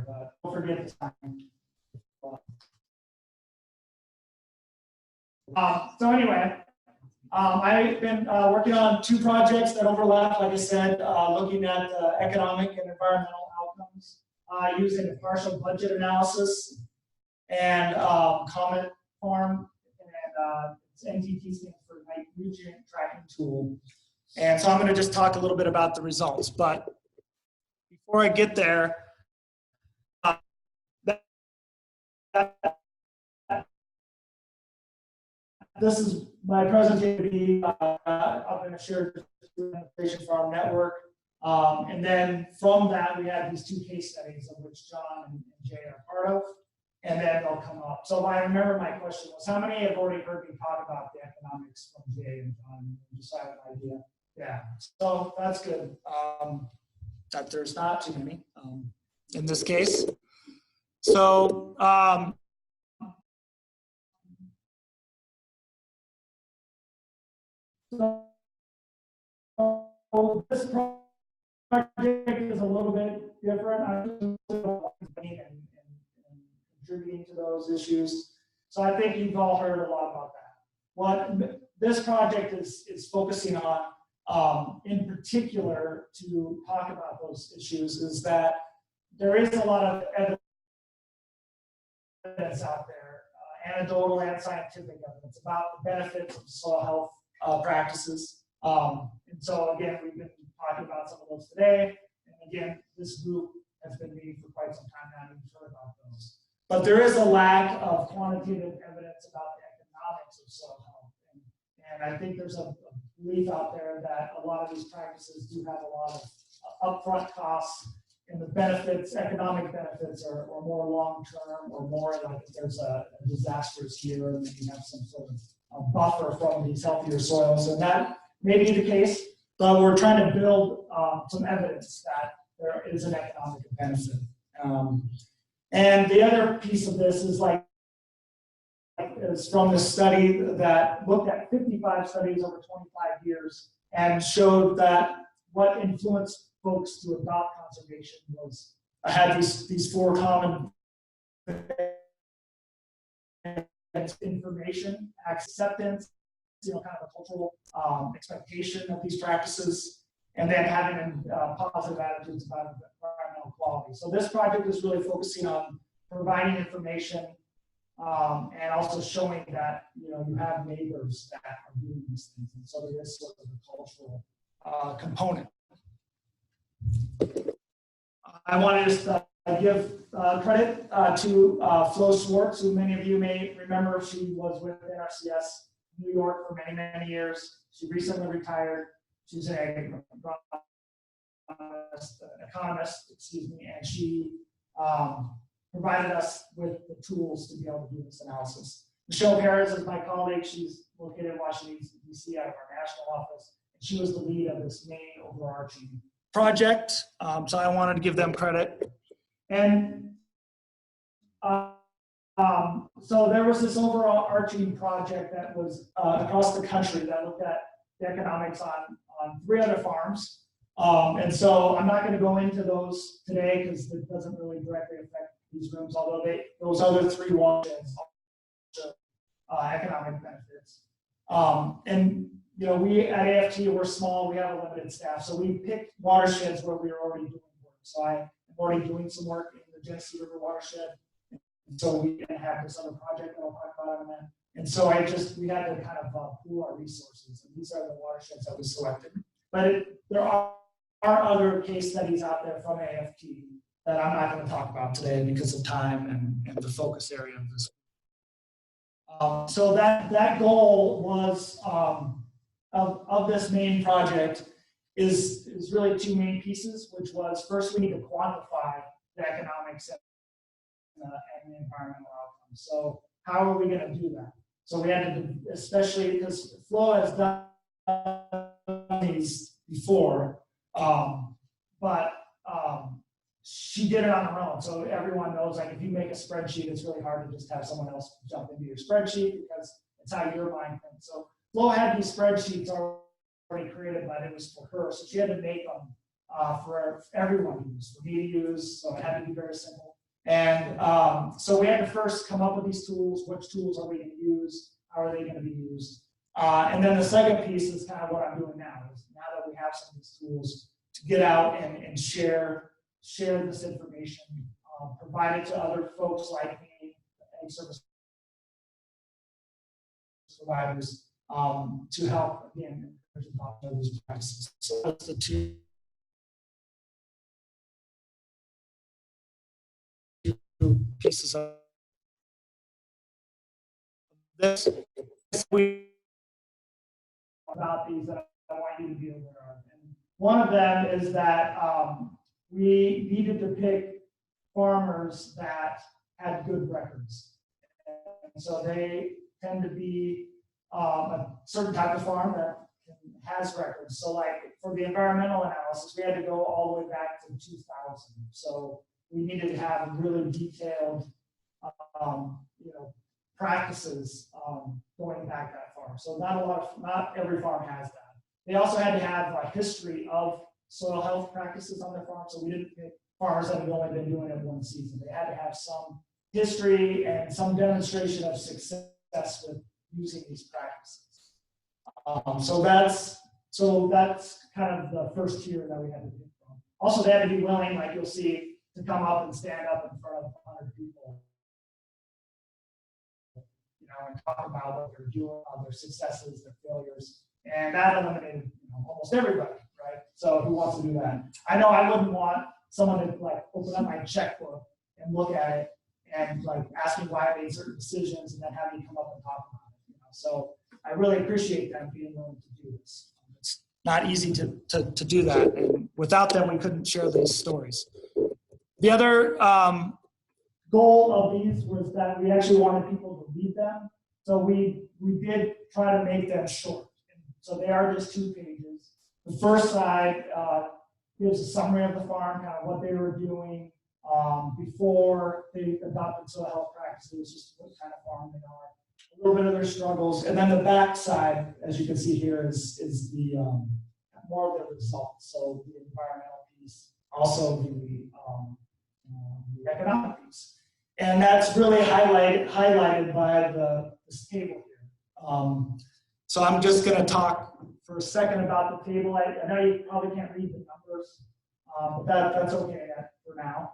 there, but don't forget the time. So anyway, I've been working on 2 projects that overlap, like I said, looking at economic and environmental outcomes using a partial budget analysis and comment farm, and it's NTT stands for nutrient tracking tool. And so I'm going to just talk a little bit about the results. But before I get there, this is my presentation. I'm going to share the information farm network. And then from that, we have these 2 case studies of which John and Jay are part of. And then they'll come up. So I remember my question was, how many have already heard me talk about the economics from Jay and John? Just have an idea. Yeah, so that's good. That there's not too many in this case. So this project is a little bit different. I'm contributing to those issues. So I think you've all heard a lot about that. What this project is focusing on, in particular, to talk about those issues, is that there is a lot of evidence out there, anecdotal and scientific evidence, about the benefits of soil health practices. And so again, we've been talking about some of those today. And again, this group has been meeting for quite some time now, and we've heard about those. But there is a lack of quantitative evidence about the economics of soil health. And I think there's a belief out there that a lot of these practices do have a lot of upfront costs, and the benefits, economic benefits, are more long-term, or more like if there's a disastrous year and then you have some sort of a buffer from these healthier soils. And that may be the case, but we're trying to build some evidence that there is an economic benefit. And the other piece of this is from this study that looked at 55 studies over 25 years and showed that what influenced folks to adopt conservation was had these 4 common information, acceptance, kind of a cultural expectation of these practices, and then having positive attitudes about environmental quality. So this project is really focusing on providing information and also showing that you have neighbors that are doing these things, and so there is sort of a cultural component. I want to just give credit to Flo Swartz, who many of you may remember. She was with NRCS New York for many, many years. She recently retired. She's an economist, and she provided us with the tools to be able to do this analysis. Michelle Perez is my colleague. She's located in Washington, D.C. out of our national office. And she was the lead of this main overarching project. So I wanted to give them credit. And so there was this overarching project that was across the country that looked at the economics on 3 other farms. And so I'm not going to go into those today because it doesn't really directly affect these rooms, although those other 3 watersheds economic benefits. And we at AFT, we're small, we have a limited staff, so we picked watersheds where we were already doing work. So I am already doing some work in the Genesee River watershed, and so we didn't have this other project that I'll talk about in a minute. And so we had to kind of pool our resources, and these are the watersheds that we selected. But there are other case studies out there from AFT that I'm not going to talk about today because of time and the focus area of this. So that goal was of this main project is really 2 main pieces, which was first we need to quantify the economics and the environmental outcomes. So how are we going to do that? So we had to, especially because Flo has done these before, but she did it on her own. So everyone knows, like, if you make a spreadsheet, it's really hard to just have someone else jump into your spreadsheet because it's how your mind thinks. So Flo had these spreadsheets already created, but it was for her. So she had to make them for everyone to use, for me to use. So it had to be very simple. And so we had to first come up with these tools. Which tools are we going to use? How are they going to be used? And then the second piece is kind of what I'm doing now. Is now that we have some of these tools, to get out and share this information, provide it to other folks like me, ag service providers, to help again encourage these practices. So that's the two pieces of this. We about these that I want you to be aware of. And one of them is that we needed to pick farmers that had good records. And so they tend to be a certain type of farm that has records. So like for the environmental analysis, we had to go all the way back to 2000. So we needed to have really detailed, practices going back that far. So not every farm has that. They also had to have a history of soil health practices on their farm. So we didn't pick farmers that had only been doing it one season. They had to have some history and some demonstration of success with using these practices. So that's kind of the first tier that we had to pick from. Also, they had to be willing, like you'll see, to come up and stand up in front of 100 people, and talk about what they're doing, their successes, their failures, and that eliminated almost everybody, right? So who wants to do that? I know I wouldn't want someone to like open up my checkbook and look at it and like ask me why I made certain decisions and then have me come up and talk about it. So I really appreciate them being willing to do this. It's not easy to do that, and without them, we couldn't share these stories. The other goal of these was that we actually wanted people to read them. So we did try to make them short. And so they are just 2 pages. The first side gives a summary of the farm, kind of what they were doing before they adopted soil health practices, just what kind of farm they are, a little bit of their struggles. And then the back side, as you can see here, is the more of the results. So the environmental piece, also the economic piece. And that's really highlighted by this table here. So I'm just going to talk for a second about the table. I know you probably can't read the numbers, but that's okay for now.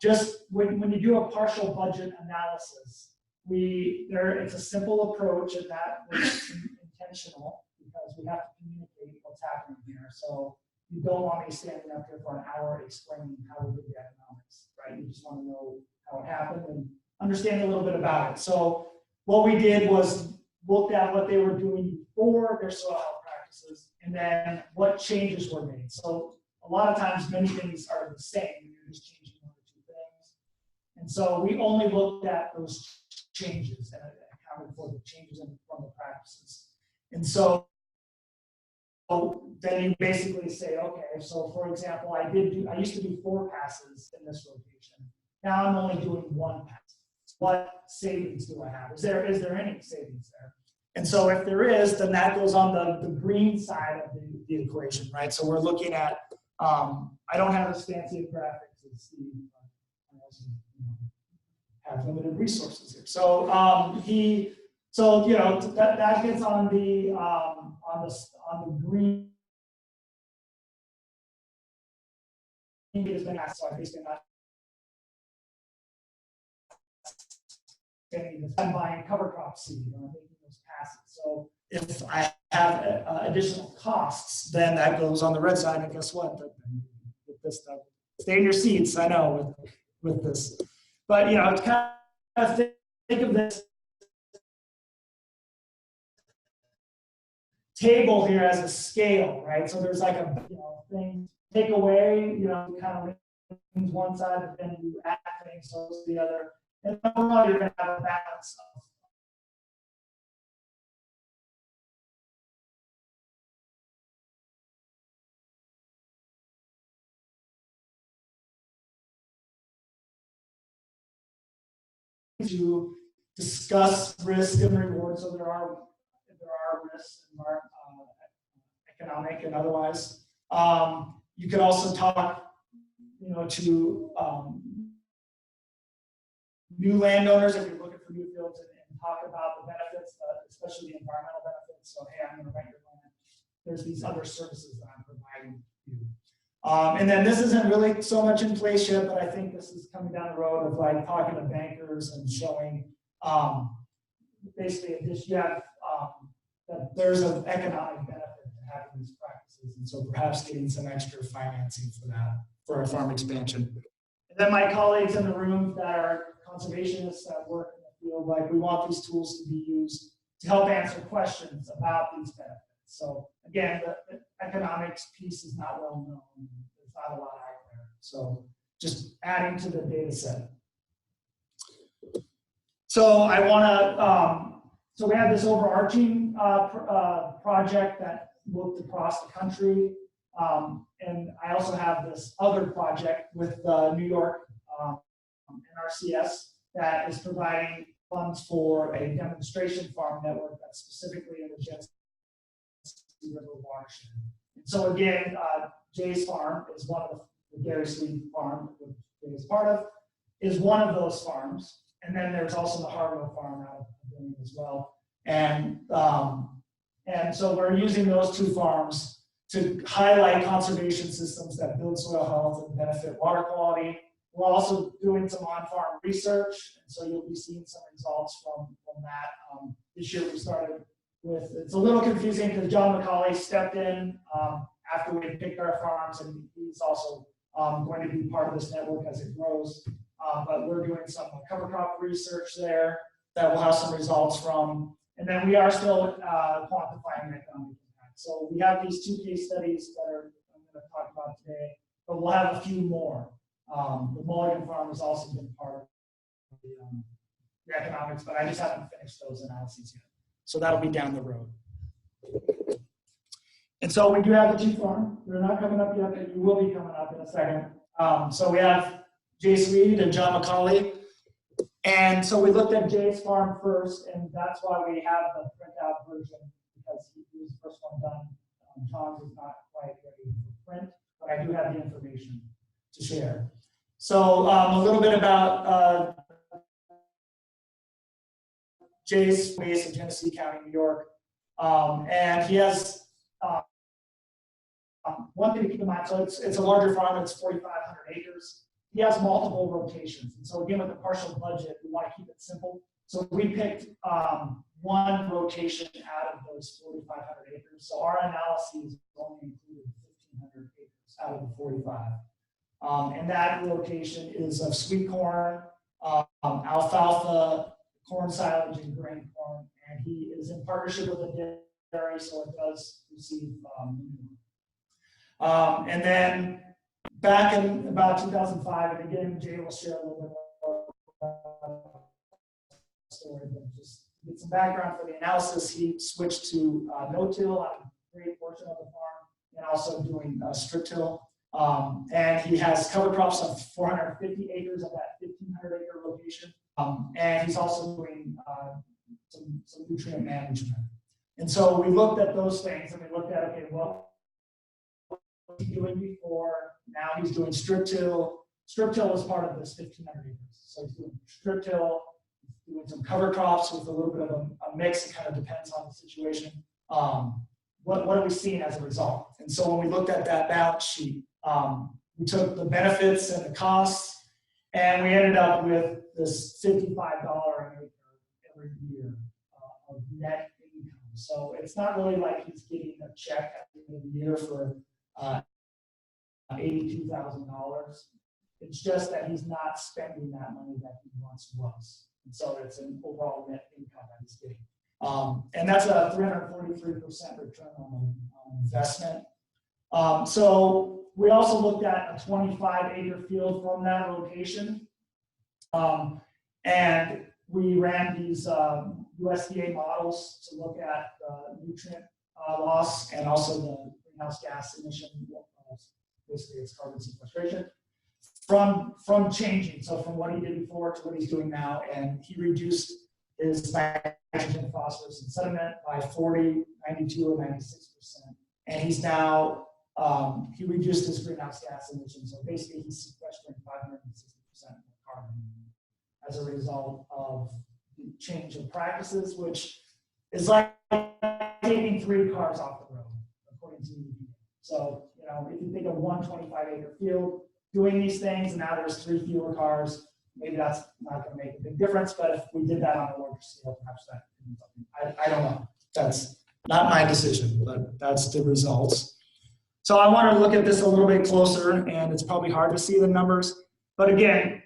Just when you do a partial budget analysis, it's a simple approach, and that was intentional because we have to communicate what's happening here. So you don't want me standing up here for an hour explaining how we did the economics, right? You just want to know how it happened and understand a little bit about it. So what we did was looked at what they were doing before their soil health practices, and then what changes were made. So a lot of times, many things are the same. You're just changing 1 or 2 things. And so we only looked at those changes and accounted for the changes from the practices. And so then you basically say, okay, so for example, I used to do 4 passes in this rotation. Now I'm only doing 1 pass. What savings do I have? Is there any savings there? And so if there is, then that goes on the green side of the equation, right? So we're looking at, I don't have as fancy of graphics as Steve, but I also have limited resources here. So that gets on the green. Has been asked, so I basically not I'm buying cover crop seed or making those passes. So if I have additional costs, then that goes on the red side. And guess what? With this stuff, stay in your seats. I know with this, but it's kind of think of this table here as a scale, right? So there's like a thing take away, kind of leans one side, but then you add things to the other. And overall, you're going to have a balance of to discuss risk and reward. So there are risks, economic and otherwise. You could also talk, to new landowners, if you're looking for new fields, and talk about the benefits, especially the environmental benefits. So, hey, I'm going to rent your land. There's these other services that I'm providing you. And then this isn't really so much in place yet, but I think this is coming down the road of like talking to bankers and showing basically if you have that there's an economic benefit to having these practices, and so perhaps getting some extra financing for that for our farm expansion. And then my colleagues in the room that are conservationists that work in the field, like we want these tools to be used to help answer questions about these benefits. So again, the economics piece is not well known. There's not a lot out there. So just adding to the data set. So I want to, so we have this overarching project that looked across the country. And I also have this other project with New York NRCS that is providing funds for a demonstration farm network that's specifically in the Genesee River watershed. And so again, Jay's farm is one of the Gary Sweet farm, which Jay is part of, is one of those farms. And then there's also the Harville farm out of Pavilion as well. And so we're using those two farms to highlight conservation systems that build soil health and benefit water quality. We're also doing some on-farm research, and so you'll be seeing some results from that. This year we started with, it's a little confusing because John McCauley stepped in after we had picked our farms, and he's also going to be part of this network as it grows. But we're doing some cover crop research there that we'll have some results from. And then we are still quantifying economic impact. So we have these two case studies that I'm going to talk about today, but we'll have a few more. The Mulligan farm has also been part of the economics, but I just haven't finished those analyses yet. So that'll be down the road. And so we do have the two farm. They're not coming up yet, but you will be coming up in a second. So we have Jay Sweet and John McCauley. And so we looked at Jay's farm first, and that's why we have the printout version, because he was the first one done. John's is not quite ready for print, but I do have the information to share. So a little bit about Jay's base in Genesee County, New York. And he has one thing to keep in mind, so it's a larger farm, it's 4,500 acres. He has multiple rotations. And so again, with the partial budget, we want to keep it simple. So we picked one rotation out of those 4,500 acres. So our analyses only included 1,500 acres out of the 45. And that rotation is of sweet corn, alfalfa, corn silage, and grain corn. And he is in partnership with a dairy, so it does receive and then back in about 2005, and again, Jay will share a little bit more about the story, but just to get some background for the analysis, he switched to no-till on a great portion of the farm, and also doing strip-till. And he has cover crops of 450 acres of that 1,500 acre location. And he's also doing some nutrient management. And so we looked at those things, and we looked at, okay, what was he doing before? Now he's doing strip-till. Strip-till is part of this 1,500 acres. So he's doing strip-till, he's doing some cover crops with a little bit of a mix. It kind of depends on the situation. What are we seeing as a result? And so when we looked at that balance sheet, we took the benefits and the costs, and we ended up with this $55 an acre every year of net income. So it's not really like he's getting a check at the end of the year for $82,000. It's just that he's not spending that money that he once was. And so it's an overall net income that he's getting. And that's a 343% return on investment. So we also looked at a 25-acre field from that location. And we ran these USDA models to look at nutrient loss and also the greenhouse gas emission. Basically, it's carbon sequestration from changing. So from what he did before to what he's doing now, and he reduced his nitrogen, phosphorus, and sediment by 40, 92, and 96%. And he's now he reduced his greenhouse gas emissions. So basically, he's sequestering 560% of carbon as a result of the change of practices, which is like taking 3 cars off the road, according to EPA. So, you know, if you think of 125-acre field doing these things, and now there's 3 fewer cars, maybe that's not going to make a big difference. But if we did that on a larger scale, perhaps that could be something. I don't know. That's not my decision, but that's the results. So I want to look at this a little bit closer, and it's probably hard to see the numbers. But again,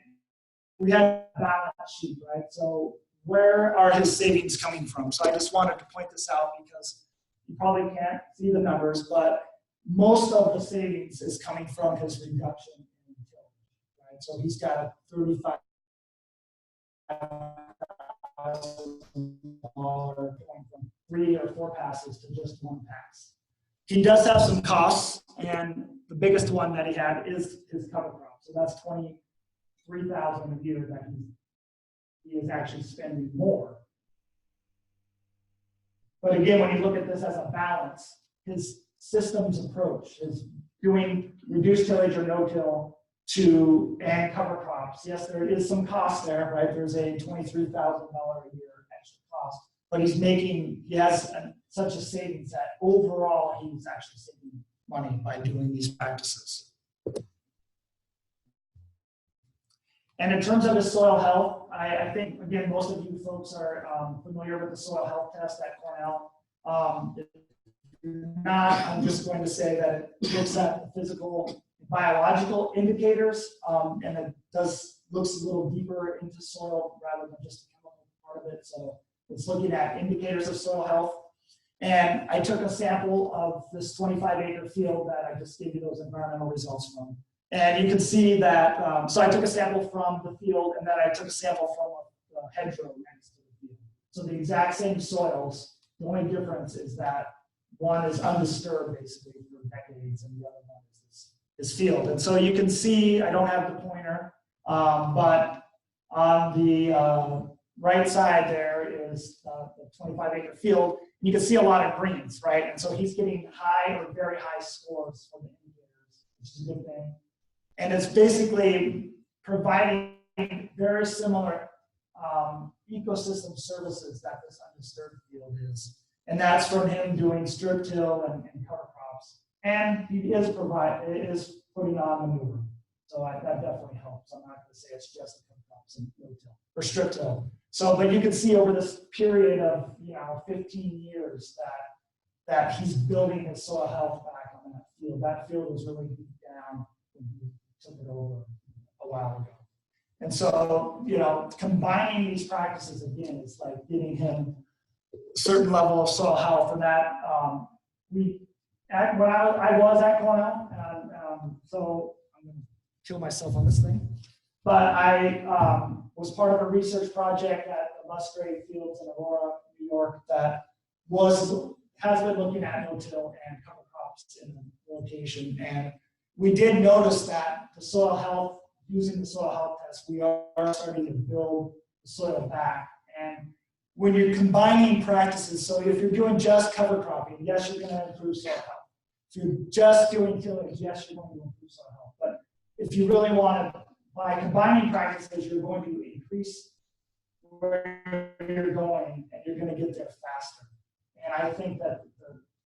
we have a balance sheet, right? So where are his savings coming from? So I just wanted to point this out because you probably can't see the numbers, but most of the savings is coming from his reduction in tillage, right? So he's got a 35 going from 3 or 4 passes to just 1 pass. He does have some costs, and the biggest one that he had is his cover crop. So that's $23,000 a year that he is actually spending more. But again, when you look at this as a balance, his systems approach is doing reduced tillage or no-till and cover crops. Yes, there is some cost there, right? There's a $23,000 a year extra cost, but he has such a savings that overall he's actually saving money by doing these practices. And in terms of the soil health, I think, again, most of you folks are familiar with the soil health test at Cornell. If you're not, I'm just going to say that it looks at the physical, biological indicators, and it looks a little deeper into soil rather than just the chemical part of it. So it's looking at indicators of soil health. And I took a sample of this 25-acre field that I just gave you those environmental results from. And you can see that, so I took a sample from the field, and then I took a sample from the hedgerow next to the field. So the exact same soils, the only difference is that one is undisturbed basically for decades, and the other one is field. And so you can see, I don't have the pointer, but on the right side there is the 25-acre field. You can see a lot of greens, right? And so he's getting high or very high scores from the indicators, which is a good thing. And it's basically providing very similar ecosystem services that this undisturbed field is. And that's from him doing strip till and cover crops. And he is putting on manure. So that definitely helps. I'm not going to say it's just cover crops and no-till or strip till. So, but you can see over this period of 15 years that he's building his soil health back on that field. That field was really deep down when he took it over a while ago. And so, combining these practices again is like getting him a certain level of soil health. And that when I was at Cornell, and so I'm going to kill myself on this thing. But I was part of a research project at the Musgrave Fields in Aurora, New York, that has been looking at no-till and cover crops in the location. And we did notice that the soil health, using the soil health test, we are starting to build the soil back. And when you're combining practices, so if you're doing just cover cropping, yes, you're going to improve soil health. If you're just doing tillage, yes, you're going to improve soil health. But if you really want to, by combining practices, you're going to increase where you're going, and you're going to get there faster. And I think that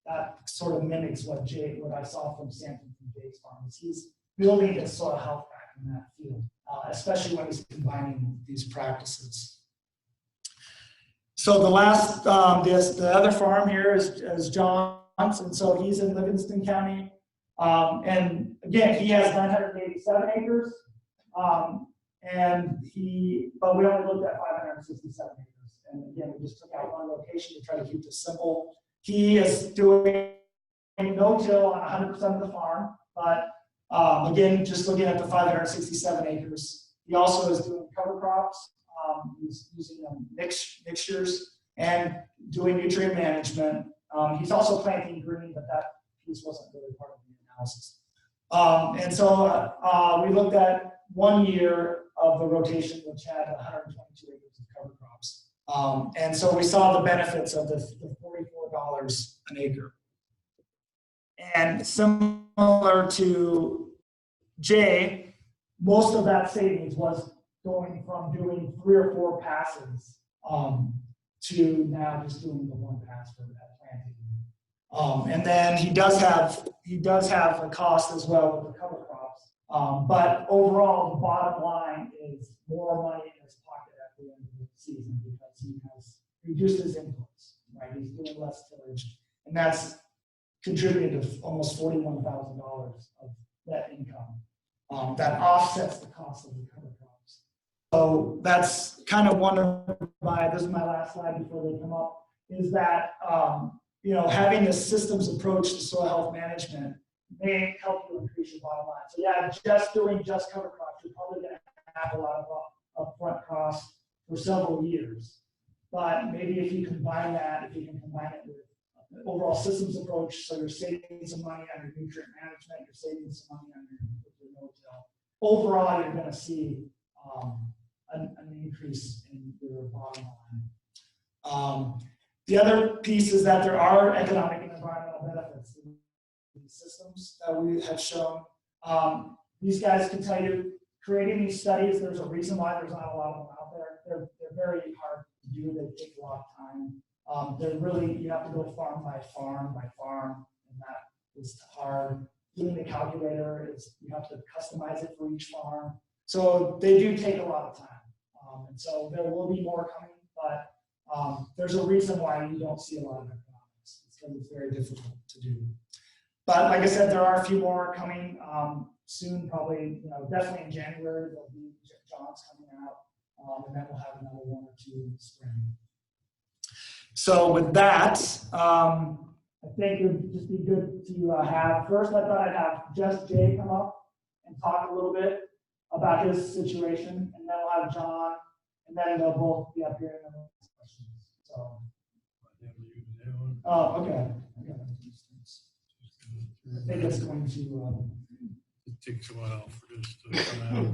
that sort of mimics what I saw from Samson from Jay's farm. He's building his soil health back in that field, especially when he's combining these practices. So the last, the other farm here is John's, and so he's in Livingston County. And again, he has 987 acres. But we only looked at 567 acres. And again, we just took out one location to try to keep this simple. He is doing no-till on 100% of the farm, but again, just looking at the 567 acres. He also is doing cover crops. He's using mixtures and doing nutrient management. He's also planting green, but that piece wasn't really part of the analysis. And so we looked at 1 year of the rotation, which had 122 acres of cover crops. And so we saw the benefits of the $44 an acre. And similar to Jay, most of that savings was going from doing 3 or 4 passes to now just doing the 1 pass for that planting. And then he does have a cost as well with the cover crops. But overall, the bottom line is more money in his pocket at the end of the season because he has reduced his inputs, right? He's doing less tillage, and that's contributed to almost $41,000 of net income. That offsets the cost of the cover crops. So that's kind of one of this is my last slide before they come up, is that, you know, having this systems approach to soil health management may help you increase your bottom line. So yeah, just doing cover crops, you're probably going to have a lot of upfront costs for several years. But maybe if you can combine it with an overall systems approach, so you're saving some money on your nutrient management, you're saving some money on your no-till. Overall, you're going to see an increase in your bottom line. The other piece is that there are economic and environmental benefits to these systems that we have shown. These guys can tell you, creating these studies, there's a reason why there's not a lot of them out there. They're very hard to do. They take a lot of time. They're really, you have to go farm by farm, and that is hard. Doing the calculator is, you have to customize it for each farm. So they do take a lot of time. And so there will be more coming, but there's a reason why you don't see a lot of economics. It's because it's very difficult to do. But like I said, there are a few more coming soon, probably, you know, definitely in January. There'll be John's coming out, and then we'll have another 1 or 2 in the spring. So with that, I think it would just be good to have, first I thought I'd have just Jay come up and talk a little bit about his situation, and then we'll have John, and then they'll both be up here and then we'll ask questions. So, oh, okay. I think it's going to. It takes a while for this to come out.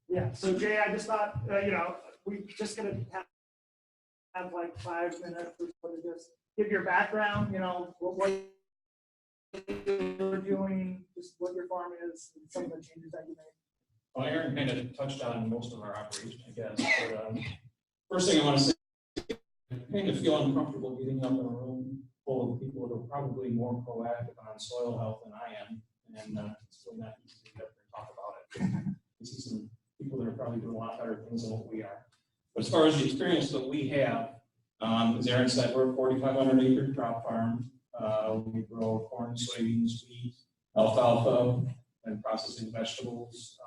Yeah, so Jay, I just thought, you know, we're just going to have like 5 minutes or so to just give your background, you know, what you're doing, just what your farm is, and some of the changes that you made. Well, Aaron kind of touched on most of our operation, I guess. But first thing I want to say, I kind of feel uncomfortable getting up in a room full of people that are probably more proactive on soil health than I am, and it's really not easy to get up and talk about it. I see some people that are probably doing a lot better things than what we are. But as far as the experience that we have, as Aaron said, we're a 4,500 acre crop farm. We grow corn, soybeans, wheat, alfalfa, and processing vegetables.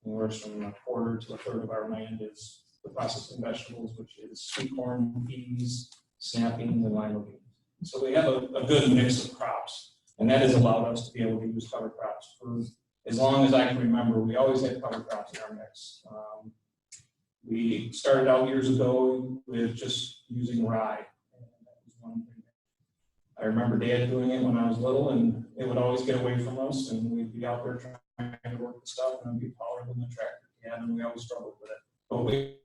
Anywhere from 1/4 to 1/3 of our land is the processing vegetables, which is sweet corn, peas, snapping, and lima beans. So we have a good mix of crops, and that has allowed us to be able to use cover crops for as long as I can remember. We always had cover crops in our mix. We started out years ago with just using rye, and that was one thing. I remember Dad doing it when I was little, and it would always get away from us, and we'd be out there trying to work the stuff, and it'd be taller than the tractor can, and we always struggled with it. But we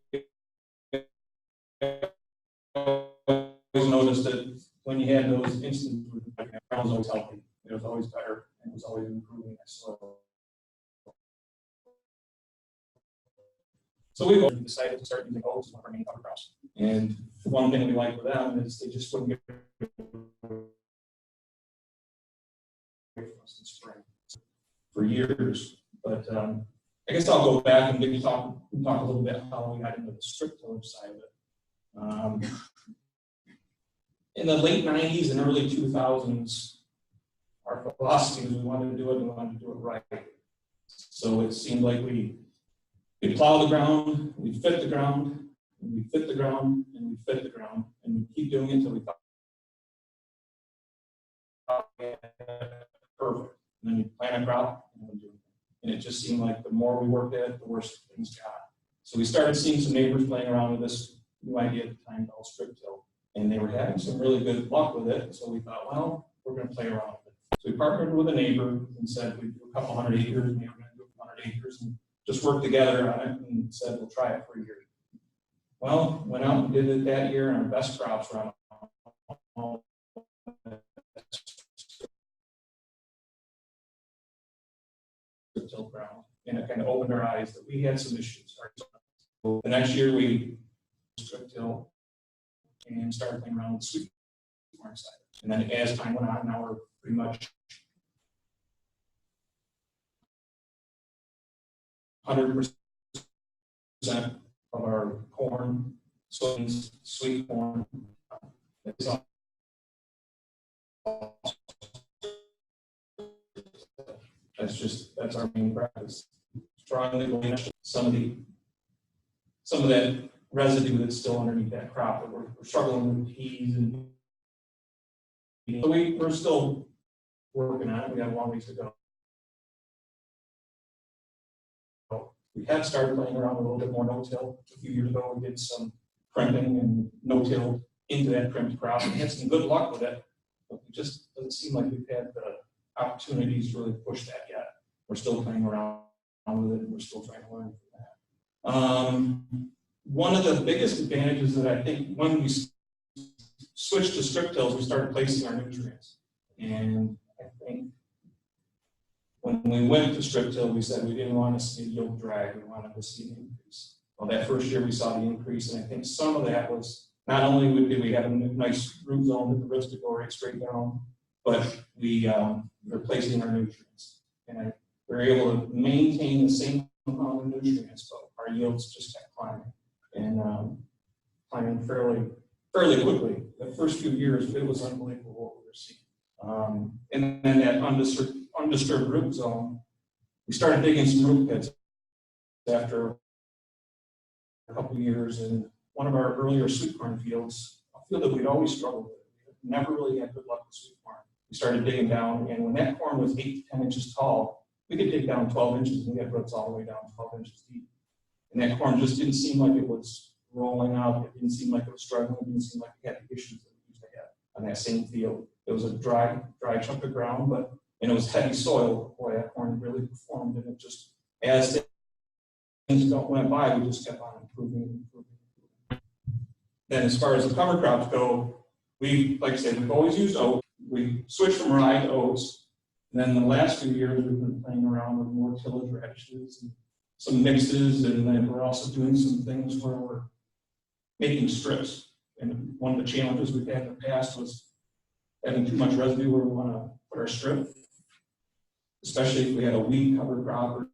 always noticed that when you had those instances where the ground was always healthy, it was always better, and it was always improving that soil. So we decided to start using oats as one of our main cover crops. And one thing we like with them is they just wouldn't get away from us in spring for years. But I guess I'll go back and maybe talk a little bit how we got into the strip tillage side of it. In the late 90s and early 2000s, our philosophy was we wanted to do it and we wanted to do it right. So it seemed like we plow the ground, we fit the ground, and we fit the ground, and we fit the ground, and we keep doing it until we thought perfect. And then you plant a crop, and we do it. And it just seemed like the more we worked at it, the worse things got. So we started seeing some neighbors playing around with this new idea at the time called strip till, and they were having some really good luck with it. So we thought, well, we're going to play around with it. So we partnered with a neighbor and said we'd do a couple hundred acres, and they were going to do 100 acres, and just worked together on it and said, we'll try it for a year. Well, went out and did it that year, and our best crops were on till ground, and it kind of opened our eyes that we had some issues. The next year we strip till and started playing around with sweet corn side. And then as time went on, now we're pretty much 100% of our corn, soybeans, sweet corn. That's our main practice. Strongly believe some of that residue that's still underneath that crop that we're struggling with peas and so we're still working on it. We have a long ways to go. We have started playing around with a little bit more no-till. A few years ago, we did some crimping and no-till into that crimped crop and had some good luck with it, but it just doesn't seem like we've had the opportunities to really push that yet. We're still playing around with it, and we're still trying to learn from that. One of the biggest advantages that I think when we switched to strip tills, we started placing our nutrients. And I think when we went to strip till, we said we didn't want to see a yield drag, we wanted to see an increase. Well, that first year we saw the increase, and I think some of that was not only did we have a nice root zone that the roots could go right straight down, but we were placing our nutrients. And we were able to maintain the same amount of nutrients, but our yields just kept climbing. And climbing fairly quickly. The first few years, it was unbelievable what we were seeing. And then that undisturbed root zone, we started digging some root pits after a couple of years. In one of our earlier sweet corn fields, a field that we'd always struggled with. We never really had good luck with sweet corn. We started digging down, and when that corn was 8 to 10 inches tall, we could dig down 12 inches, and we had roots all the way down 12 inches deep. And that corn just didn't seem like it was rolling out. It didn't seem like it was struggling. It didn't seem like it had the issues that we used to have on that same field. It was a dry chunk of ground, and it was heavy soil. Boy, that corn really performed, and it just, as things went by, we just kept on improving. Then as far as the cover crops go, like I said, we've always used oats. We switched from rye to oats. And then the last few years, we've been playing around with more tillage radishes and some mixes, and then we're also doing some things where we're making strips. And one of the challenges we've had in the past was having too much residue where we want to put our strip, especially if we had a weed cover crop or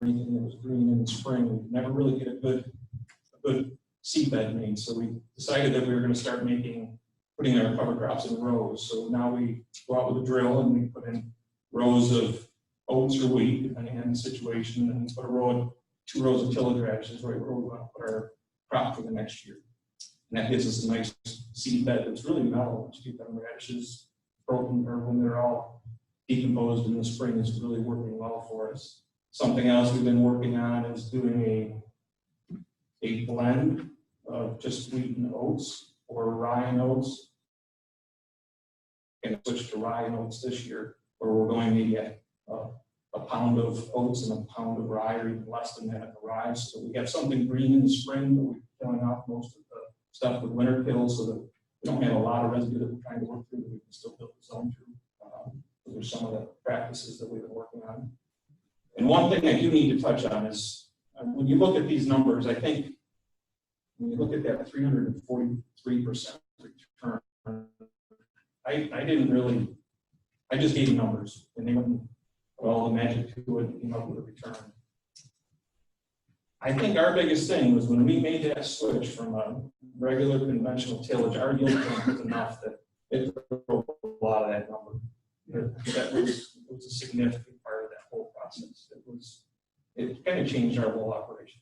anything that was green in the spring. We never really get a good seed bed made. So we decided that we were going to start putting our cover crops in rows. So now we go out with a drill and we put in rows of oats or wheat, depending on the situation, and put 2 rows of tillage radishes right where we want to put our crop for the next year. And that gives us a nice seed bed that's really mellow. To keep them radishes broken, or when they're all decomposed in the spring, is really working well for us. Something else we've been working on is doing a blend of just wheat and oats, or rye and oats. And switch to rye and oats this year, where we're going maybe at a pound of oats and a pound of rye, or even less than that in the rye. So we have something green in the spring, but we're killing off most of the stuff with winter kills, so that we don't have a lot of residue that we're trying to work through, that we can still build the zone through. Those are some of the practices that we've been working on. And one thing I do need to touch on is, when you look at these numbers, I think when you look at that 343% return, I just gave numbers, and they wouldn't put all the magic to it and came up with a return. I think our biggest thing was when we made that switch from a regular conventional tillage, our yield was enough that it drove a lot of that number. It was a significant part of that whole process. It kind of changed our whole operation.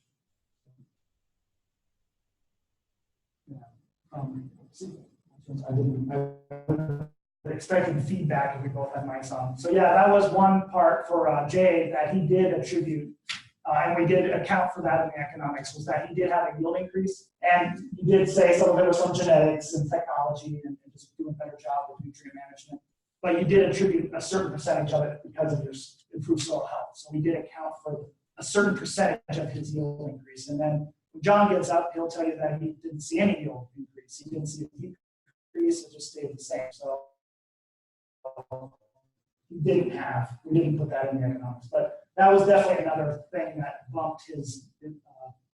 I expected feedback if we both had mics on. So yeah, that was one part for Jay that he did attribute, and we did account for that in the economics, was that he did have a yield increase. And he did say some of it was from genetics and technology and just doing a better job with nutrient management. But you did attribute a certain percentage of it because of your improved soil health. So we did account for a certain percentage of his yield increase. And then when John gets up, he'll tell you that he didn't see any yield increase. He didn't see a decrease. increase, it just stayed the same, so. We didn't put that in the economics, but that was definitely another thing that bumped his,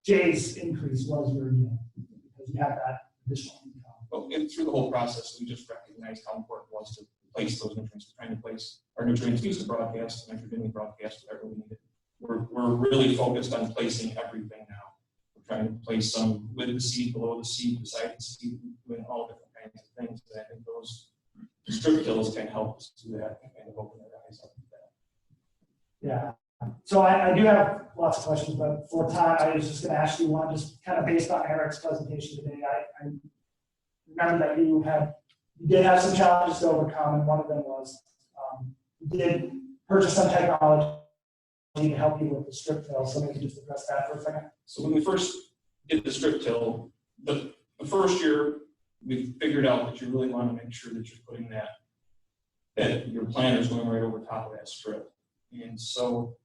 Jay's increase was your, because you have that additional income. Well, and through the whole process, we just recognized how important it was to place those nutrients. We're trying to place our nutrients, use the broadcast, measured in the broadcast, whatever we needed. We're really focused on placing everything now. We're trying to place some with the seed, below the seed, beside the seed, doing all different kinds of things. And I think those strip tills can help us do that and kind of open our eyes up to that. Yeah. So I do have lots of questions, but for time, I was just going to ask you one, just kind of based on Eric's presentation today. I remember that you did have some challenges to overcome, and one of them was you did purchase some technology to help you with the strip till. So maybe just address that for a second. So when we first did the strip till, the first year, we figured out that you really want to make sure that you're putting that your planter is going right over top of that strip. And so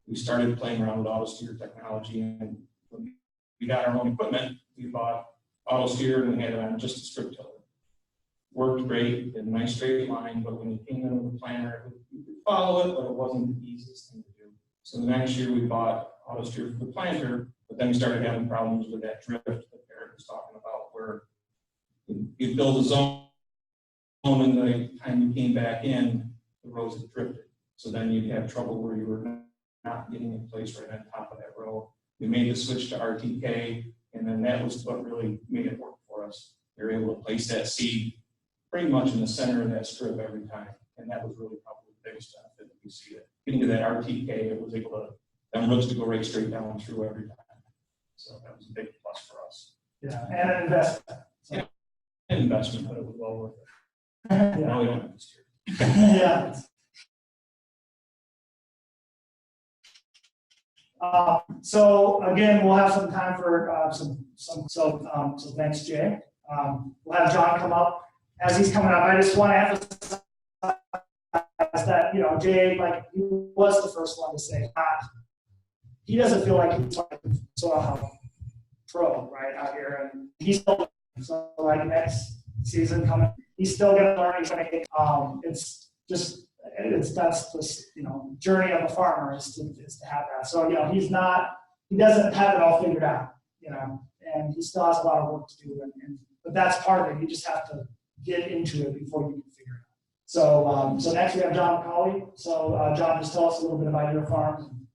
we started playing around with auto-steer technology, and when we got our own equipment, we bought auto-steer and we had it on just a strip tiller. Worked great, did a nice straight line, but when you came in with a planter, you could follow it, but it wasn't the easiest thing to do. So the next year we bought auto-steer for the planter, but then we started having problems with that drift that Eric was talking about, where you build a zone, and the time you came back in, the rows had drifted. So then you'd have trouble where you were not getting in place right on top of that row. We made the switch to RTK, and then that was what really made it work for us. We were able to place that seed pretty much in the center of that strip every time, and that was really probably the biggest benefit that we see. It getting to that RTK, it was able to, them roots to go right straight down through every time. So that was a big plus for us. Yeah, and an investment. So. An investment, but it was well worth it. Yeah. Now we don't have to steer. Yeah. So again, we'll have some time for so thanks, Jay. We'll have John come up. As he's coming up, I just want to emphasize that, Jay, like, he was the first one to say, he doesn't feel like he's like soil health pro right out here, and he's still, so like next season coming, he's still going to learn. He's going to get, that's this, journey of a farmer is to have that. So, he doesn't have it all figured out, and he still has a lot of work to do. But that's part of it. You just have to get into it before you can figure it out. So next we have John McCauley. So John, just tell us a little bit about your farm.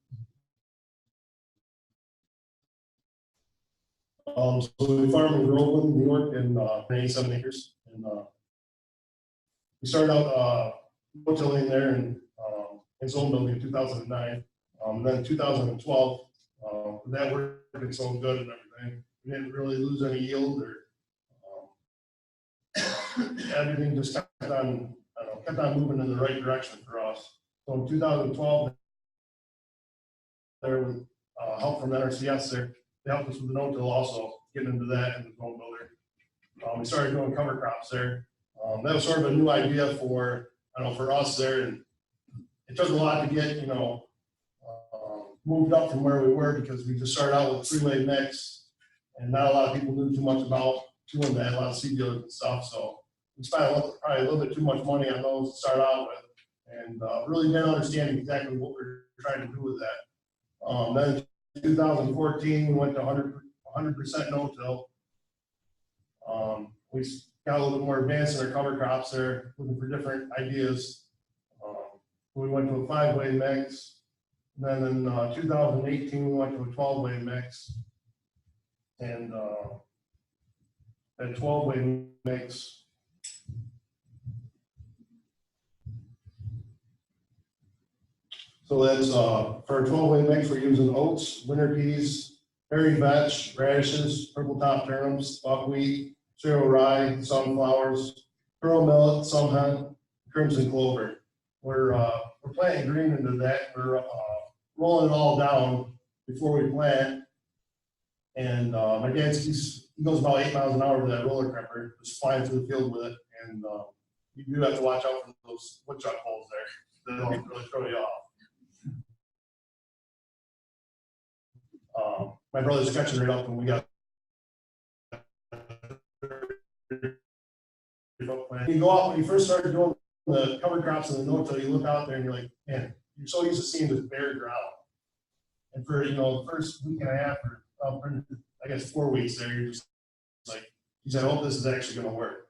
So we farm in Groveland, New York, and 87 acres. And we started out no-tilling there in zone building in 2009. Then in 2012, that worked so good and everything. We didn't really lose any yield, or everything just kept on moving in the right direction for us. So in 2012, there was help from NRCS there. They helped us with the no-till also, getting into that and the zone builder. We started doing cover crops there. That was sort of a new idea for us there, and it took a lot to get moved up from where we were, because we just started out with three-way mix, and not a lot of people knew too much about doing that, a lot of seed dealers and stuff. So we spent probably a little bit too much money on those to start out with, and really didn't understand exactly what we were trying to do with that. Then in 2014, we went to 100% no-till. We got a little bit more advanced in our cover crops there, looking for different ideas. We went to a 5-way mix. And then in 2018, we went to a 12-way mix. And that 12-way mix, so that's for a 12-way mix, we're using oats, winter peas, berry vetch, radishes, purple top turnips, buckwheat, cereal rye, sunflowers, pearl millet, some hemp, crimson clover. We're planting green into that. We're rolling it all down before we plant. And my dad, he goes about 8 miles an hour with that roller crepper, just flying through the field with it. And you do have to watch out for those woodchuck holes there. They don't really throw you off. My brother's catching it up, and we got When you go out, when you first start doing the cover crops in the no-till, you look out there and you're like, man, you're so used to seeing this bare ground. And for, the first week and a half, or I guess 4 weeks there, you're just like, you said, oh, this is actually gonna work.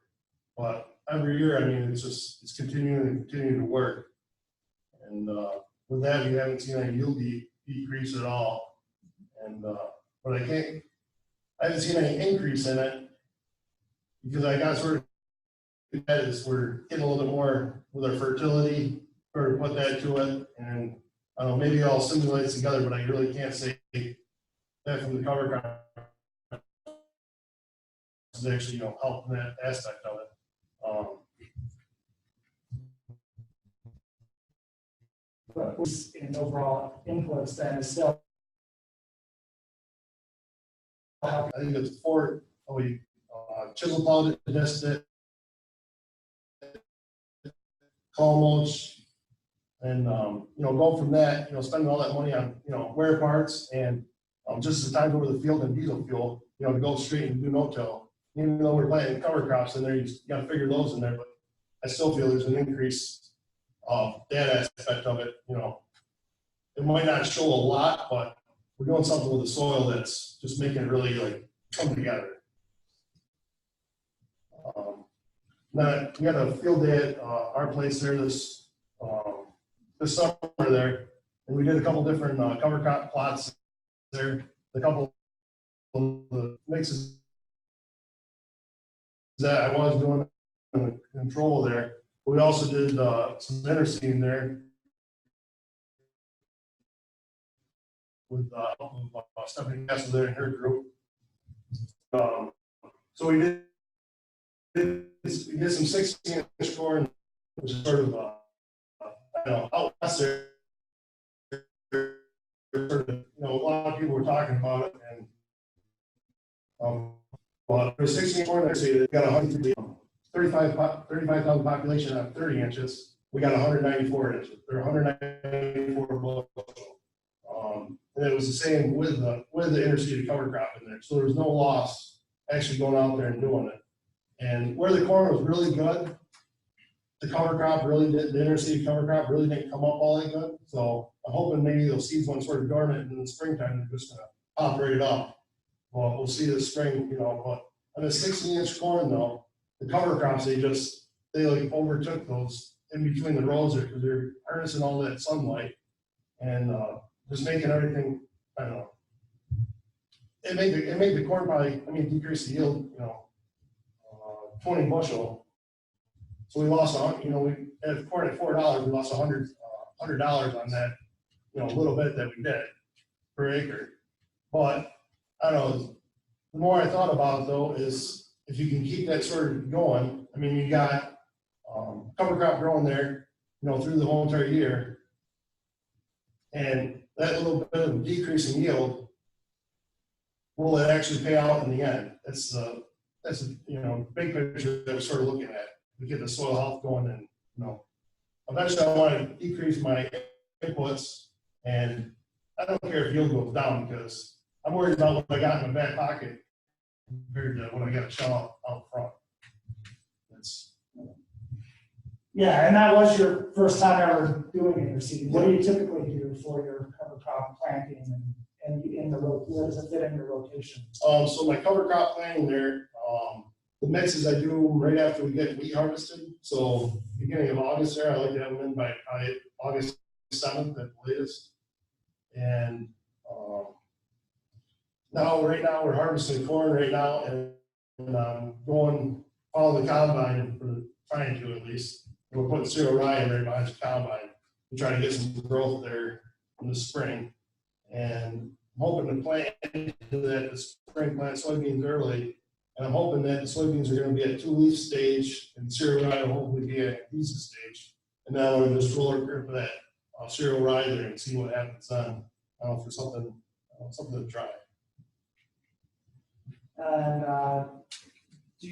But every year, I mean, it's continuing to work. And with that, we haven't seen any yield decrease at all. And but I haven't seen any increase in it because I got sort of we're getting a little bit more with our fertility, or put that to it, and I don't know, maybe it all simulates together, but I really can't say that from the cover crop is actually, helping that aspect of it. But in overall inputs, then is still. I think it's we chisel plowed it, dusted it, call mulch, and go from that, spending all that money on, wear parts and just the time over the field and diesel fuel, to go straight and do no-till. Even though we're planting cover crops in there, you gotta figure those in there, but I still feel there's an increase of that aspect of it. It might not show a lot, but we're doing something with the soil that's just making it really like come together. Now, we had a field day at our place there this summer there, and we did a couple different cover crop plots there. A couple of the mixes that I was doing in the control there. We also did some interseeding there with Stephanie Castle there in her group. So we did some 16-inch corn, which is sort of out west there. Sort of, a lot of people were talking about it, and but for 16 corn, they say they got 35,000 population on 30 inches. We got 194 inches. They're 194 bushel. And it was the same with the interseeded cover crop in there. So there was no loss actually going out there and doing it. And where the corn was really good, the cover crop really did, the interseeded cover crop really didn't come up all that good. So I'm hoping maybe those seeds went sort of dormant, and in the springtime they're just gonna pop right up. Well, we'll see this spring, but on the 16-inch corn though, the cover crops, they like overtook those in between the rows there because they're harnessing all that sunlight and just making everything, I don't know. It made the corn probably, decrease the yield, 20 bushel. So we lost we had corn at $4, we lost $100 on that, a little bit that we did per acre. But I don't know, the more I thought about it though, is if you can keep that sort of going, you got cover crop growing there, through the whole entire year. And that little bit of decrease in yield, will it actually pay out in the end? That's big picture that we're sort of looking at. We get the soil health going, and eventually I want to decrease my inputs, and I don't care if yield goes down because I'm worried about what I got in my back pocket compared to what I got to shell out front. Yeah, and that was your first time ever doing interseeding. What do you typically do for your cover crop planting and in the where does it fit in your rotation? So my cover crop planting there, the mixes I do right after we get wheat harvested. So beginning of August there, I like to have them in by August 7th at the latest. And right now we're harvesting corn right now, and following the combine, for trying to at least. We're putting cereal rye in right behind the combine to try to get some growth there in the spring. And I'm hoping to plant that the spring plant soybeans early. And I'm hoping that the soybeans are going to be at 2-leaf stage, and cereal rye will hopefully be at adhesive stage. And now we're just roller for that cereal rye there and see what happens then. For something to try. And do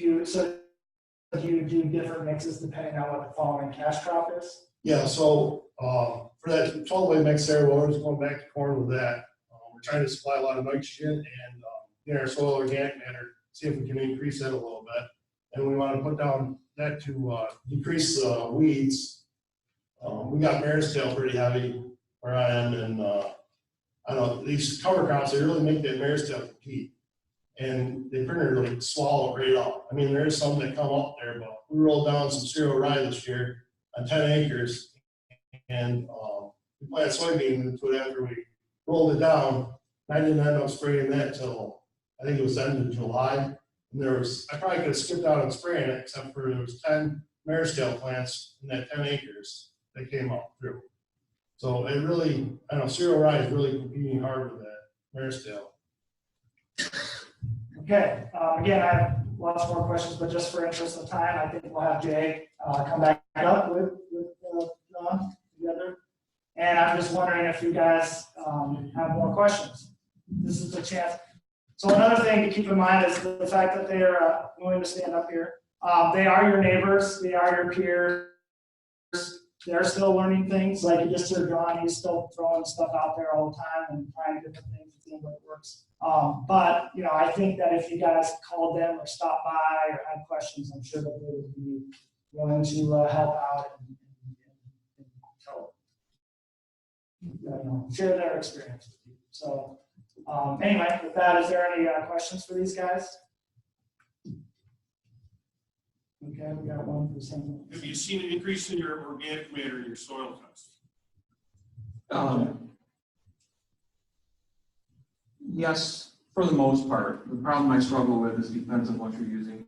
you do different mixes depending on what the following cash crop is? Yeah, so for that 12-way mix there, we're always going back to corn with that. We're trying to supply a lot of nitrogen and get our soil organic matter, see if we can increase that a little bit. And we want to put down that to decrease the weeds. We got mare's tail pretty heavy where I am, and I don't know, these cover crops, they really make that mare's tail compete. And they pretty really swallow it right up. I mean, there's some that come up there, but we rolled down some cereal rye this year on 10 acres. And we planted soybeans into it after we rolled it down. I didn't end up spraying that till, I think it was the end of July. And I probably could have skipped out on spraying it, except for there was 10 mare's tail plants in that 10 acres that came up through. So it really, I don't know, cereal rye is really competing hard with that mare's tail. Okay, again, I have lots more questions, but just for interest of time, I think we'll have Jay come back up with John together. And I'm just wondering if you guys have more questions. This is the chance. So another thing to keep in mind is the fact that they are willing to stand up here. They are your neighbors. They are your peers. They're still learning things. Like you just heard John, he's still throwing stuff out there all the time and trying different things and seeing what works. But you know, I think that if you guys called them or stopped by or had questions, I'm sure that they would be willing to help out and help, you know, share their experience with you. So anyway, with that, is there any questions for these guys? Okay, we got one for the same. Have you seen an increase in your organic matter in your soil test? Yes, for the most part. The problem I struggle with is depends on what you're using.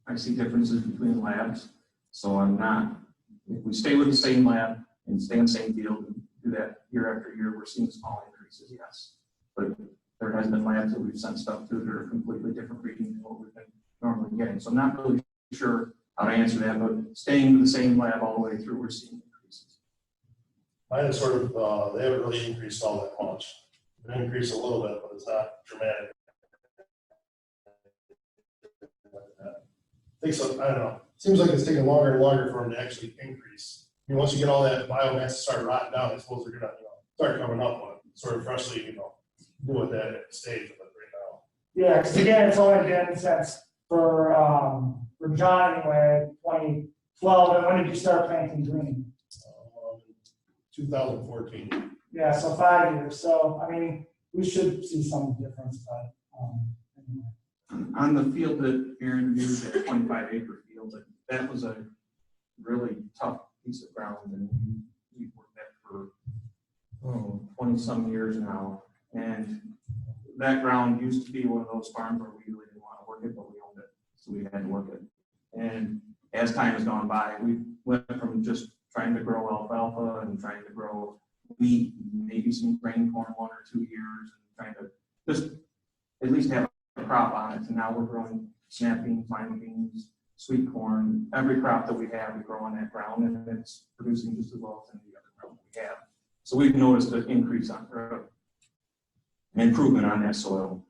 I see differences between labs, so I'm not. If we stay with the same lab and stay in the same field and do that year after year, we're seeing small increases, yes. But there has been labs that we've sent stuff to that are completely different readings than what we've been normally getting. So I'm not really sure how to answer that, but staying with the same lab all the way through, we're seeing increases. Mine is sort of, they haven't really increased all that much. They increased a little bit, but it's not dramatic. I think so, I don't know. Seems like it's taking longer and longer for them to actually increase. I mean, once you get all that biomass start rotting down, I suppose they're gonna, you know, start coming up, but sort of freshly, you know, do with that stage of it right now. Yeah, because again, it's only been since for John anyway, 2012. And when did you start planting green? 2014. Yeah, so 5 years. So I mean, we should see some difference, but anyway. On the field that Aaron used, that 25-acre field, that was a really tough piece of ground, and we've worked that for 20-some years now. And that ground used to be one of those farms where we really didn't want to work it, but we owned it, so we had to work it. And as time has gone by, we went from just trying to grow alfalfa and trying to grow wheat, maybe some grain corn 1 or 2 years, and trying to just at least have a crop on it. And now we're growing snap beans, lima beans, sweet corn. Every crop that we have, we grow on that ground, and it's producing just as well as any other ground we have. So we've noticed an increase on improvement on that soil.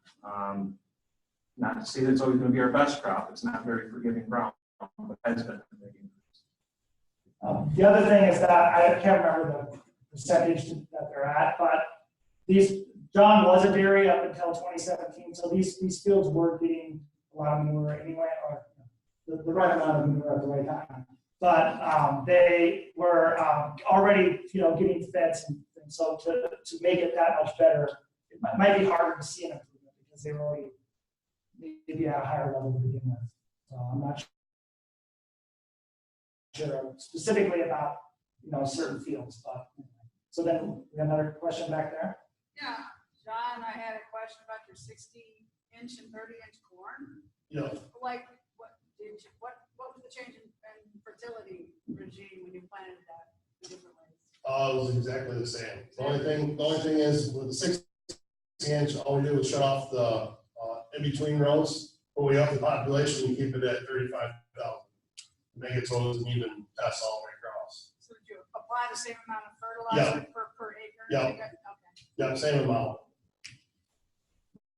Not to say that it's always going to be our best crop. It's not very forgiving ground, but has been a big increase. The other thing is that I can't remember the percentage that they're at, but John was a dairy up until 2017, so these fields were getting a lot of manure anyway, or the right amount of manure at the right time. But they were already, you know, getting feds, and so to make it that much better, it might be harder to see an improvement because they were already maybe at a higher level to begin with. So I'm not sure specifically about, you know, certain fields, but so then we have another question back there. Yeah, John, I had a question about your 60-inch and 30-inch corn. Yeah. Like, what was the change in fertility regime when you planted that in different ways? It was exactly the same. The only thing is with the 60-inch, all we did was shut off the in-between rows, but we up the population and keep it at 35,000. Make it so it's an even test all the way across. So did you apply the same amount of fertilizer per acre? Yeah. Okay. Yeah, same amount.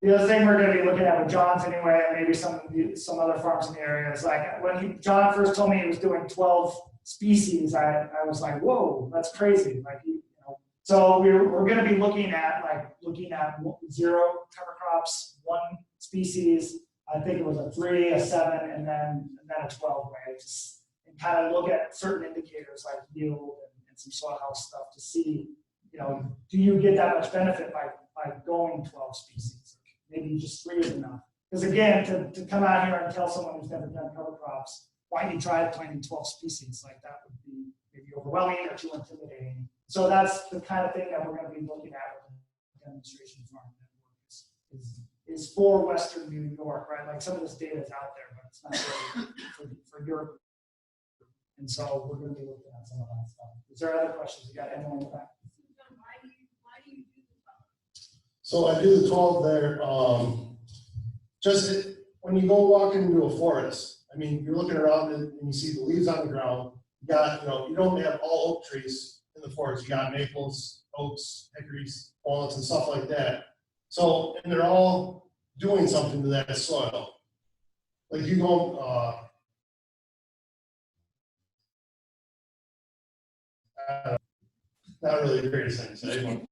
The other thing we're going to be looking at with John's anyway, and maybe some other farms in the area, is like when John first told me he was doing 12 species, I was like, whoa, that's crazy. Like, you know, so we're going to be looking at 0 cover crops, 1 species. I think it was a 3, a 7, and then a 12 way. and kind of look at certain indicators like yield and some soil health stuff to see, do you get that much benefit by going 12 species? Maybe just 3 is enough. Because again, to come out here and tell someone who's never done cover crops, why don't you try planting 12 species? Like that would be maybe overwhelming or too intimidating. So that's the kind of thing that we're going to be looking at with the demonstration farm network is for Western New York, right? Like some of this data is out there, but it's not really for Europe. And so we're going to be looking at some of that stuff. Is there other questions? You got anyone in the back? Why do you do the 12? So I do the 12 there. Just when you go walk into a forest, I mean, you're looking around and you see the leaves on the ground. You got, you don't have all oak trees in the forest. You got maples, oaks, hickories, walnuts, and stuff like that. So, and they're all doing something to that soil. Like you go, not really the greatest thing to say,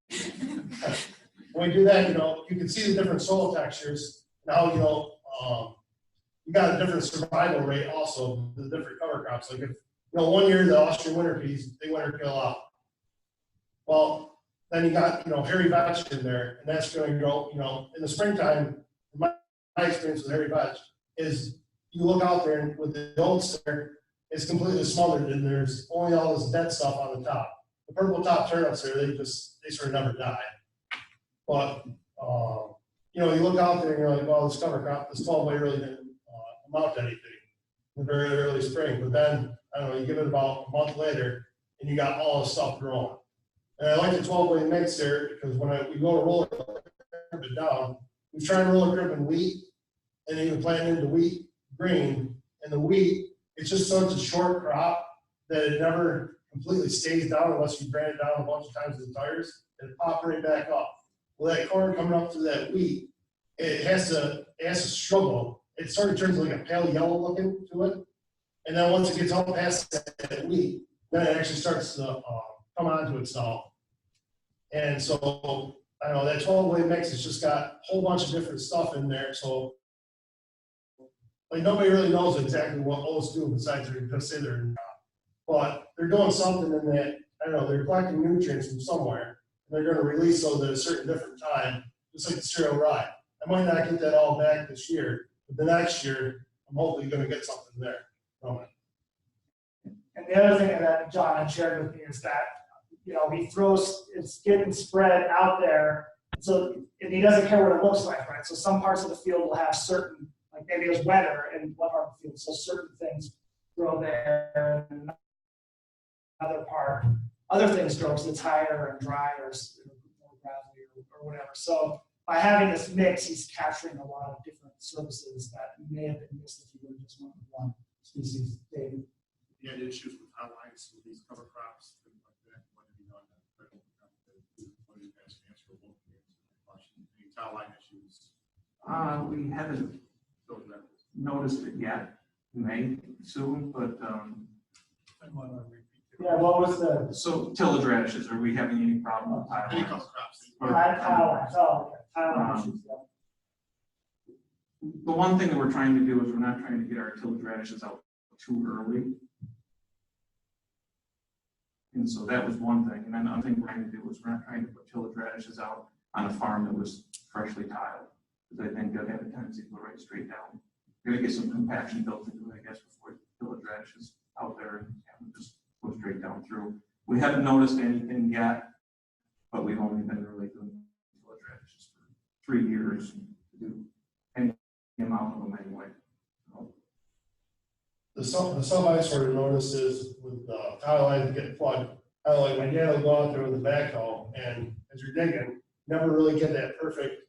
but when we do that, you can see the different soil textures. Now, you got a different survival rate also, the different cover crops. Like if, one year the Austrian winter peas, they winter kill out. Well, then you got, hairy vetch in there, and that's going to go, in the springtime, my experience with hairy vetch is you look out there and with the oats there, it's completely smothered and there's only all this dead stuff on the top. The purple top turnips there, they sort of never die. But, you look out there and you're like, well, this cover crop, this 12-way really didn't amount to anything in the very early spring. But then, I don't know, you give it about a month later and you got all this stuff growing. And I like the 12-way mix there because when we go to roll it down, we try and roll a crib in wheat and even plant into wheat green. And the wheat, it's just such a short crop that it never completely stays down unless you brand it down a bunch of times with the tires and it pop right back up. Well, that corn coming up through that wheat, it has to struggle. It sort of turns like a pale yellow looking to it. And then once it gets up past that wheat, then it actually starts to come onto itself. And so, I don't know, that 12-way mix has just got a whole bunch of different stuff in there. So, like, nobody really knows exactly what oats do besides they're just say they're not. But they're doing something in that, I don't know, they're collecting nutrients from somewhere. And they're going to release those at a certain different time, just like the cereal rye. I might not get that all back this year, but the next year, I'm hopefully going to get something there from it. And the other thing that John had shared with me is that, he throws, it's getting spread out there. So, and he doesn't care what it looks like, right? So some parts of the field will have certain, like maybe it's wetter in one part of the field, so certain things grow there, and another part, other things grow because it's higher and drier or more gravelly or whatever. So by having this mix, he's capturing a lot of different services that may have been missed if you would have just went with one species. David? You had issues with outlines with these cover crops, things like that. What have you done? What do you guys answer? Any tile line issues? We haven't noticed it yet. May soon, but Yeah, what was the so tillage radishes, are we having any problem with tile Any lines? cover crops? tile lines? Oh, okay. Tile line issues, yeah. The one thing that we're trying to do is we're not trying to get our tillage radishes out too early. And so that was one thing. And then another thing we're trying to do is we're not trying to put tillage radishes out on a farm that was freshly tiled. Because I think they'll have a tendency to go right straight down. We're gonna get some compaction built into it, I guess, before tillage radishes out there and have them just go straight down through. We haven't noticed anything yet, but we've only been really doing tillage radishes for 3 years to do any amount of them anyway. The stuff I sort of noticed is with tile lines getting plugged, like my dad will go out there with the backhoe, and as you're digging, never really get that perfect,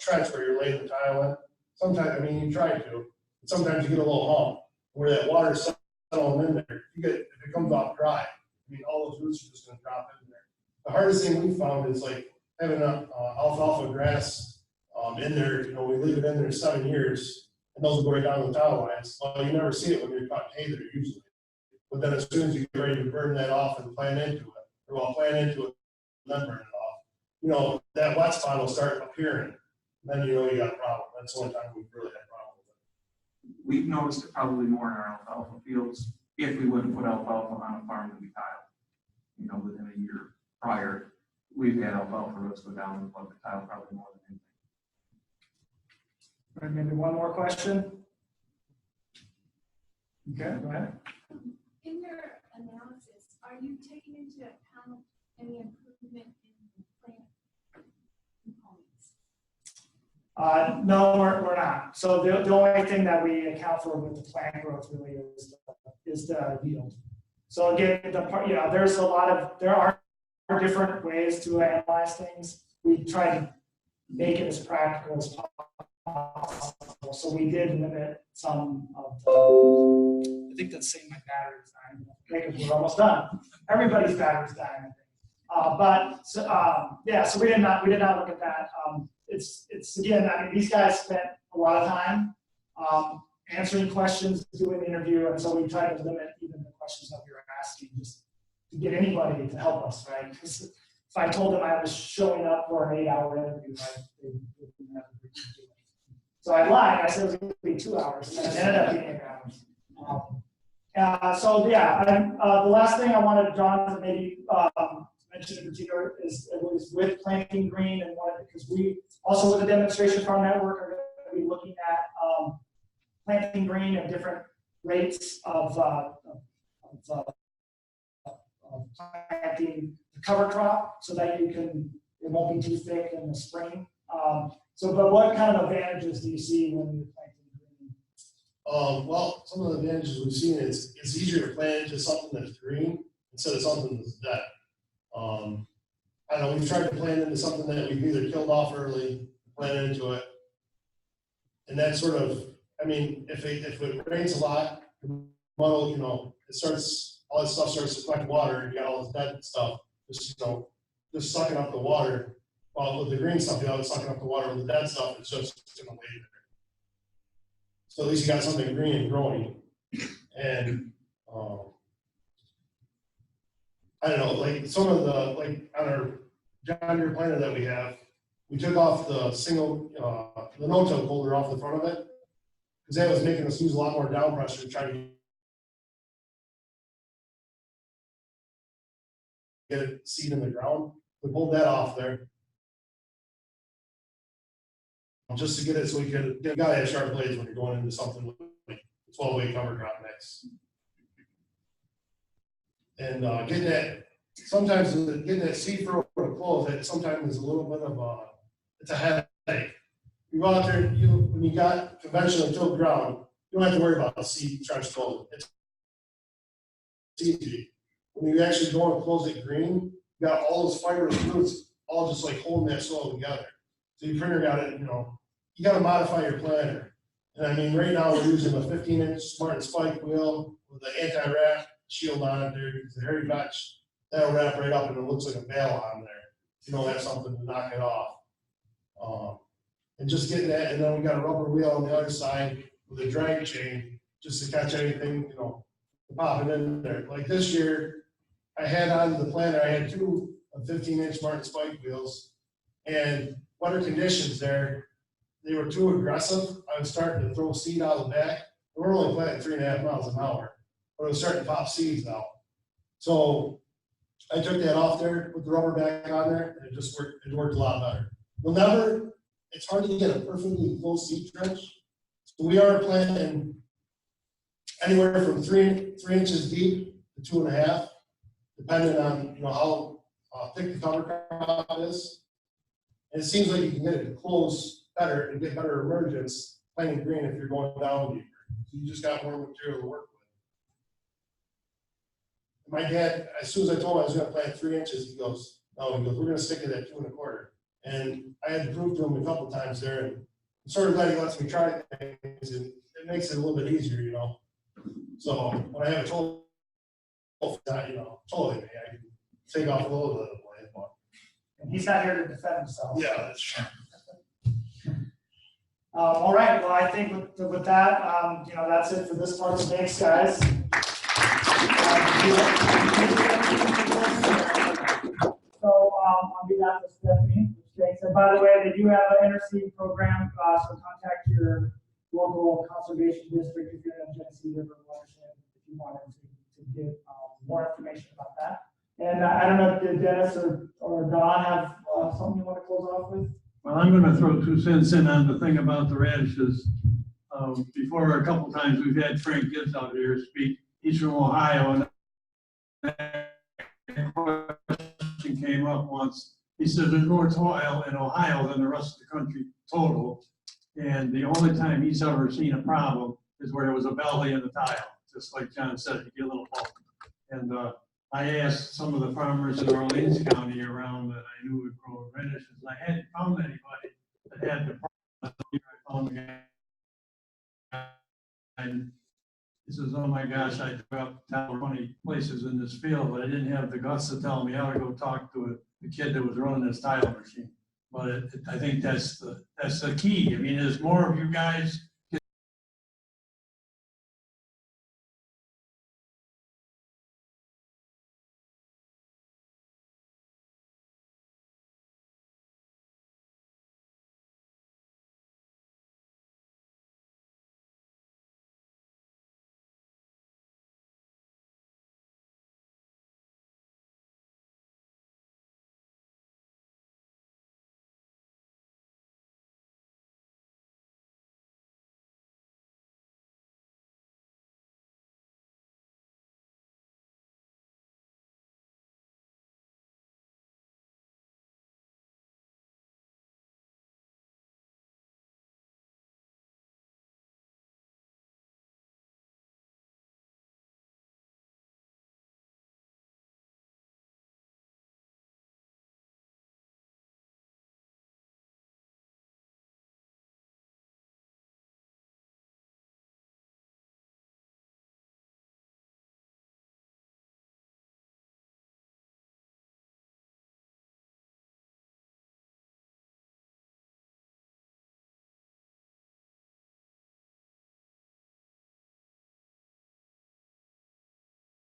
trench where you're laying the tile in. Sometimes, I mean, you try to, but sometimes you get a little hump where that water's settling in there. If it comes off dry, I mean, all those roots are just going to drop in there. The hardest thing we found is like having alfalfa grass in there. We leave it in there 7 years. And those will go right down the tile lines. Well, you never see it when you're cutting hay there usually. But then as soon as you get ready to burn that off and plant into it, and then burn it off, that wet spot will start appearing. And then you got a problem. That's the only time we've really had a problem with it. we've noticed it probably more in our alfalfa fields if we wouldn't put alfalfa on a farm that we tile. You know, within a year prior, we've had alfalfa rows go down and plug the tile probably more than anything. All right, maybe one more question. Okay, go ahead. In your analysis, are you taking into account any improvement in plant components? No, we're not. So the only thing that we account for with the plant growth really is the yield. So again, there are different ways to analyze things. We try to make it as practical as possible. So we did limit some of the, I think that's saying my battery's dying. Because we're almost done. Everybody's battery's dying. So we did not look at that. It's again, I mean, these guys spent a lot of time answering questions, doing the interview, and so we tried to limit even the questions that we were asking, just to get anybody to help us, right? Because if I told them I was showing up for an 8-hour interview, they wouldn't have agreed to do it. So I lied. I said it was going to be 2 hours, and it ended up being 8 hours. The last thing I wanted John to maybe mention in particular is it was with planting green and because we also with the demonstration farm network are going to be looking at planting green and different rates of planting the cover crop so that it won't be too thick in the spring. But what kind of advantages do you see when you're planting green? Well, some of the advantages we've seen is it's easier to plant into something that's green instead of something that's dead. I don't know, we've tried to plant into something that we've either killed off early, planted into it. And that sort of, I mean, if it rains a lot, muddle, you know, all this stuff starts to collect water, you got all this dead stuff, just sucking up the water. Well, with the green stuff, it's sucking up the water. With the dead stuff, it's just gonna lay there. So at least you got something green and growing. And I don't know, like some of the, like on our John Deere planter that we have, we took off the the no-till holder off the front of it because that was making us use a lot more down pressure to try to get it seed in the ground. We pulled that off there just to get it so we could, you gotta have sharp blades when you're going into something like 12-way cover crop mix. And getting that seed throw to close, it sometimes is a little bit of it's a headache. You go out there, when you got conventionally tilled ground, you don't have to worry about the seed trying to close it. It's easy. When you actually go and close it green, you got all those fibrous roots all just like holding that soil together. So your printer got it, you got to modify your planter. And I mean, right now we're using a 15-inch smart spike wheel with an anti-wrap shield on it there because the hairy batch, that'll wrap right up and it looks like a bale on there. You don't have something to knock it off. And just getting that, and then we got a rubber wheel on the other side with a drag chain just to catch anything, to pop it in there. Like this year, I had on the planter, I had 2 15-inch Martin spike wheels, and weather conditions there, they were too aggressive. I was starting to throw seed out of the back. We're only planting 3.5 miles an hour, but it was starting to pop seeds out. So I took that off there, put the rubber back on there, and it worked a lot better. It's hard to get a perfectly close seed trench. So we are planting anywhere from 3 inches deep to 2.5, depending on how thick the cover crop is. And it seems like you can get it to close better and get better emergence planting green if you're going down deeper. So you just got more material to work with. My dad, as soon as I told him I was going to plant 3 inches, he goes, we're going to stick it at 2.25. And I had to prove to him a couple times there, and I'm sort of glad he lets me try things, and it makes it a little bit easier, So when I have a total, totally, I can take off a little bit of the blade, but. And he's not here to defend himself. Yeah, that's true. All right. Well, I think with that, that's it for this part. So thanks, guys. So on behalf of Stephanie, thanks. And by the way, they do have an interseed program, so contact your local conservation district, if you're in a Genesee River watershed, if you wanted to get more information about that. And I don't know if Dennis or Don have something you want to close off with? Well, I'm gonna throw 2 cents in on the thing about the radishes. Before, a couple times, we've had Frank Gibbs out here speak. He's from Ohio, and that question came up once. He said there's more soil in Ohio than the rest of the country total. And the only time he's ever seen a problem is where there was a belly in the tile, just like John said, you get a little bulk. And I asked some of the farmers in Orleans County around that I knew would grow radishes, and I hadn't found anybody that had the problem. I found a guy, and he says, "Oh my gosh, I took up 20 places in this field, but I didn't have the guts to tell me how to go talk to the kid that was running this tile machine." But I think that's the key. I mean, there's more of you guys